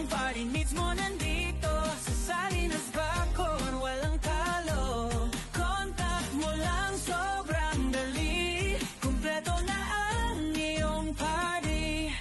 Chong, party needs mo nandito. Sa Salinas Bacor, walang talo. Contact mo lang, sobrang dali. Kumpleto na ang iyong party.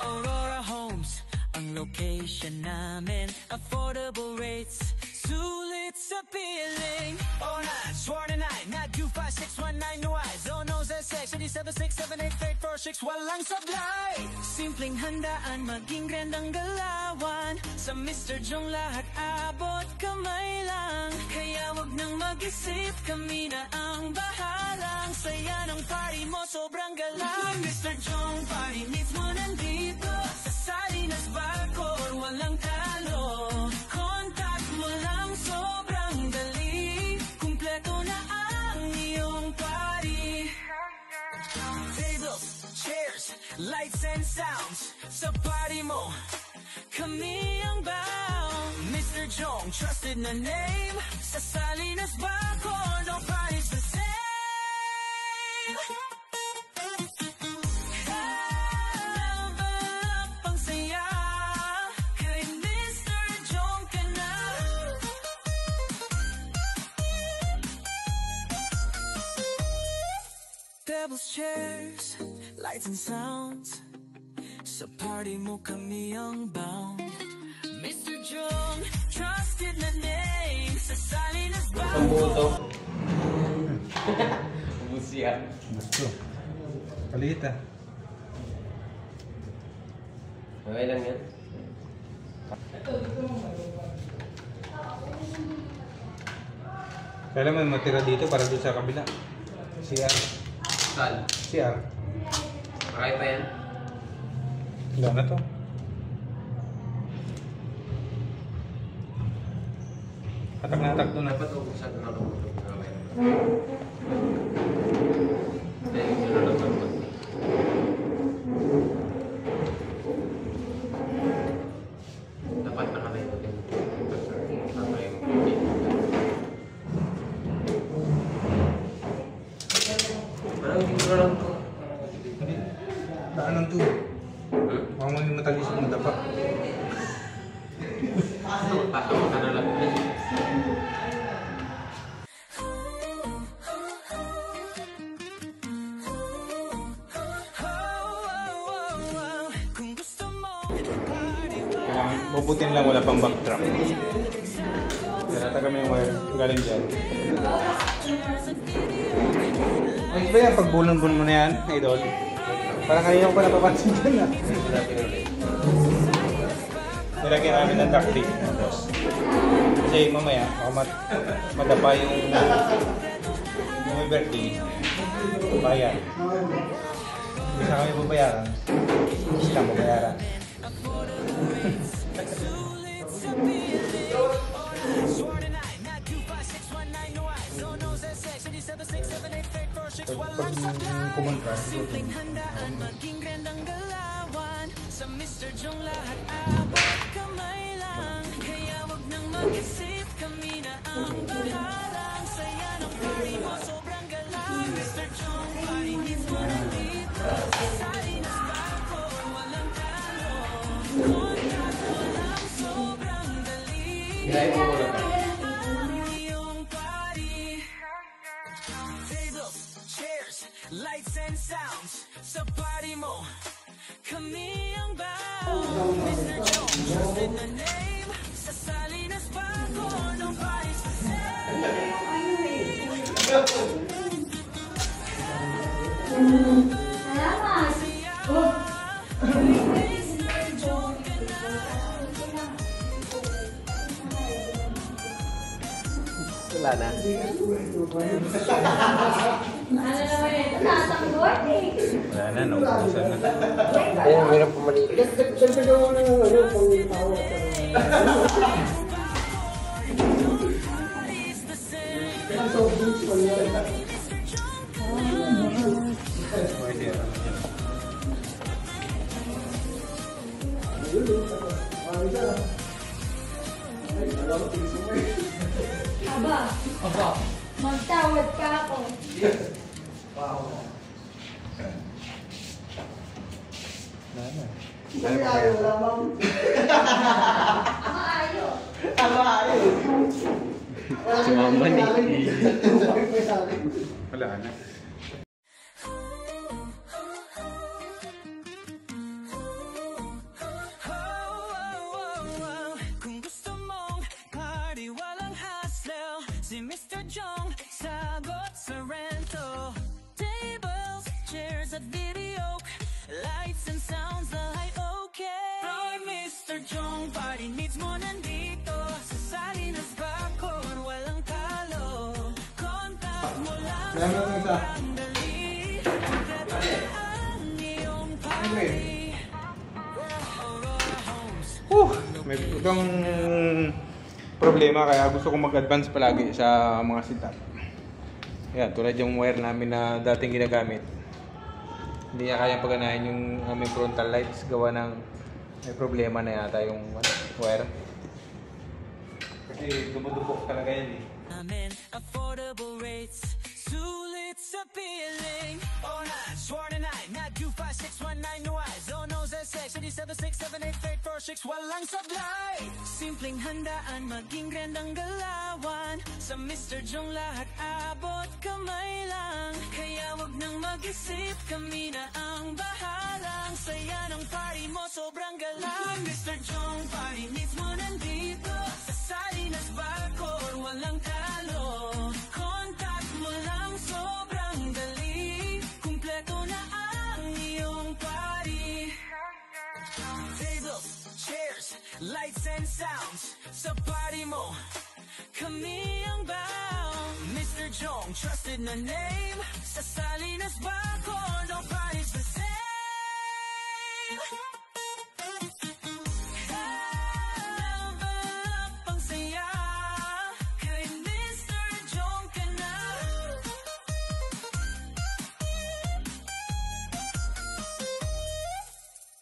Aurora Homes, ang location namin. Affordable rates, sulit sa piling. 09, sworn and I, not 25619 no eyes. Zono ZX, 87678846, walang sablay. Simpleng handaan, maging grandang galawan. Sa Mr. Chong lahat abot kamay lang. Kaya wag nang mag-isip, kami na ang bahalang. Saya ng party mo, sobrang galang. Mr. Chong, party needs mo nandito. Sa Salinas Bacor, walang talo. Contact mo lang, sobrang dali. Kumpleto na ang iyong party. Tables, chairs, lights and sounds. Sa party mo, kami ang bound. Mr. Chong, trusted na name. Sa Salinas Bacor, nobody's the same. Tables, chairs, lights and sounds. Sa party mo kami ang bound. Mr. Chong, trusted na name. Sa Salinas Bacor. Ang buto. Busya. Gusto. Palit ah. Okay lang yan. Kailan mo matira dito para doon sa kabila? CR. Saan? CR. Okay pa yan? Wala na to. Hatak na hatak doon na. Dapat ubusan na lang. Dahil yun na lang naman. Dapat nakalay ko din. Tama yung parang hindi ko lang to. Daanan to. Huwag mo yung matalisok na dapat. Tatawa ka na lang. Bubutin lang, wala pang backdrop. Tinata kami yung wire galing dyan. Ay ba yan, pag bulon-bulon mo na yan, idol? Parang kanina ko pa napapansin dyan na. Nilagyan namin ng ducting. Kasi mamaya, ako madapa yung may birthday. Bayan. Hindi sa kami babayaran. Basta babayaran. Pag pumunta, simpleng handaan, maging grandang galawan. Sa Mr. Chong lahat abot kamay lang. Kaya wag nang mag-isip, kami na ang bahalang. Saya ng party mo, sobrang galang. Mr. Chong, party needs mo nandito. Sa Salinas Bacor, walang talo. Contact mo lang, sobrang dali. Ilay mo muna ka. Lights and sounds. Sa party mo, kami ang bound. Mr. Chong, trusted na name. Sa Salinas Bacor, nobody's the same. Wala na. wala na, naubusan na. Ayun, mayroon pa maliit. Aba, magtawad ka ako. Na na. Kasi ayaw lamang. Ako ayaw. Si Mama ni. Wala na. Kung gusto mong party walang hassle, si Mr. Jong sagot sa rento. Tables, chairs at video, lights and sounds ay okay. Roy Mr. Jong, party needs mo nandito. Sa Salinas Bacor, walang talo. Contact mo lang sa dali. Kompleto ang iyong party. May itong problema kaya gusto kong mag-advance palagi sa mga setup. Ayan, tulad yung wire namin na dating ginagamit. Hindi niya kayang paganahin yung aming frontal lights gawa ng may problema na yata yung wire. Kasi dumudubok talaga yan eh. Amen, affordable rates, sulit sa piling. All night, sworn tonight, not 25619 wise. Oh no, Z6, 87678846, walang sablay. Simpleng handaan, maging grandang galawan. Sa Mr. Jong lahat abot kamay lang. Kaya wag nang mag-isip, kami na ang bahalang. Saya ng party mo, sobrang galang. Mr. Jong, party needs mo nandito. Sa Salinas Bacor, walang talo. Contact mo lang, sobrang dali. Kumpleto na ang iyong party. Tables, chairs, lights and sounds. Sa party mo, kami ang bound. Mr. Jong, trusted na name. Sa Salinas Bacor, nobody's the same. Pang saya, kay Mr. Jong ka na.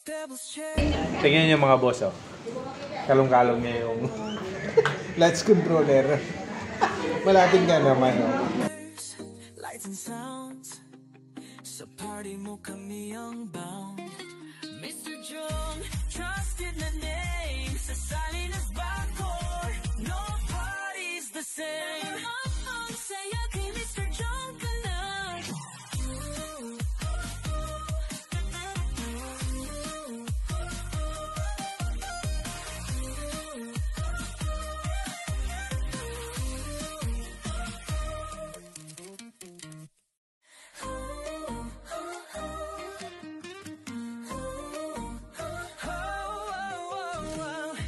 Devil's chair. Tingnan niyo mga boss, oh. Kalong-kalong niya yung lights controller. Malating ka naman, oh. Lights and sounds. Sa party mo kami ang bound. Mr. Jong, trusted na name. Sa Salinas Bacor, no party's the same. Ang saya kay Mr. Jong ka na.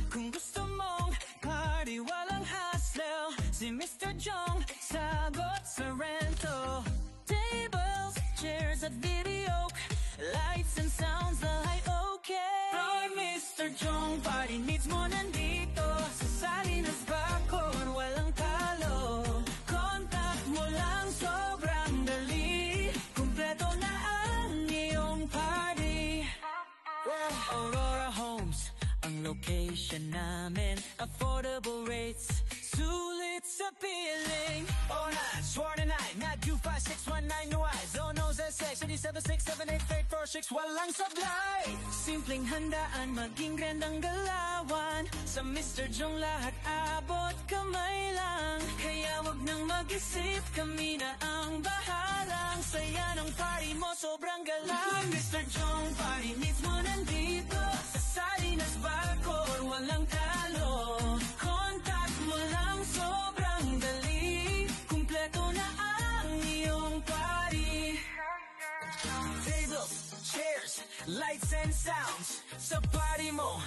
Kung gusto mong party walang hassle, si Mr. Jong sagot sa rento. Tables, chairs at video, lights and sounds ay okay. Roy Mr. Jong, party needs mo nandito. Sa Salinas Bacor, walang talo. Contact mo lang, sobrang dali. Kumpleto na ang iyong party. Aurora Homes, ang location namin. Affordable rates, sulit sa piling. All night, sworn tonight, not 25619 wise. Oh no, Z6, 87678846, walang sablay. Simpleng handaan, maging grandang galawan. Sa Mr. Jong lahat abot kamay lang. Kaya wag nang mag-isip, kami na ang bahalang. Saya ng party mo, sobrang galang. Mr. Jong, party needs mo nandito. Sa Salinas Bacor, walang talo. Contact mo lang, sobrang dali. Kumpleto na ang iyong party. Tables, chairs, lights and sounds. Sa party mo,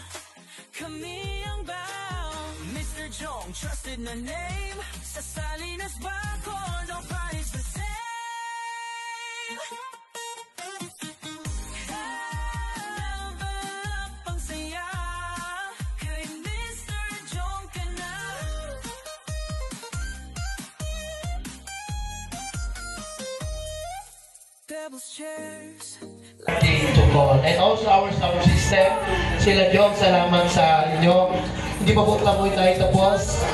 kami ang bound. Mr. Jong, trusted na name. Sa Salinas Bacor, nobody's the same. Pang saya, kay Mr. Jong ka na. Devil's chairs. To call. And also our sound system, sila Jong, salamat sa inyo. Hindi pa po tayo tapos.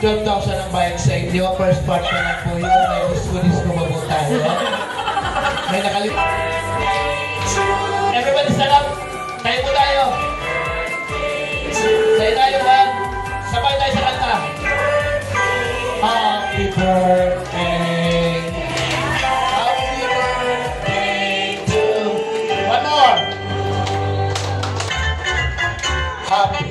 Jong daw siya ng bayad sa inyo. First part na lang po yun. May disco pa po tayo. May nakalimutan. Everybody stand up. tayo ha. Sabay tayo sa kanta. Happy birthday. Happy birthday to... One more. Happy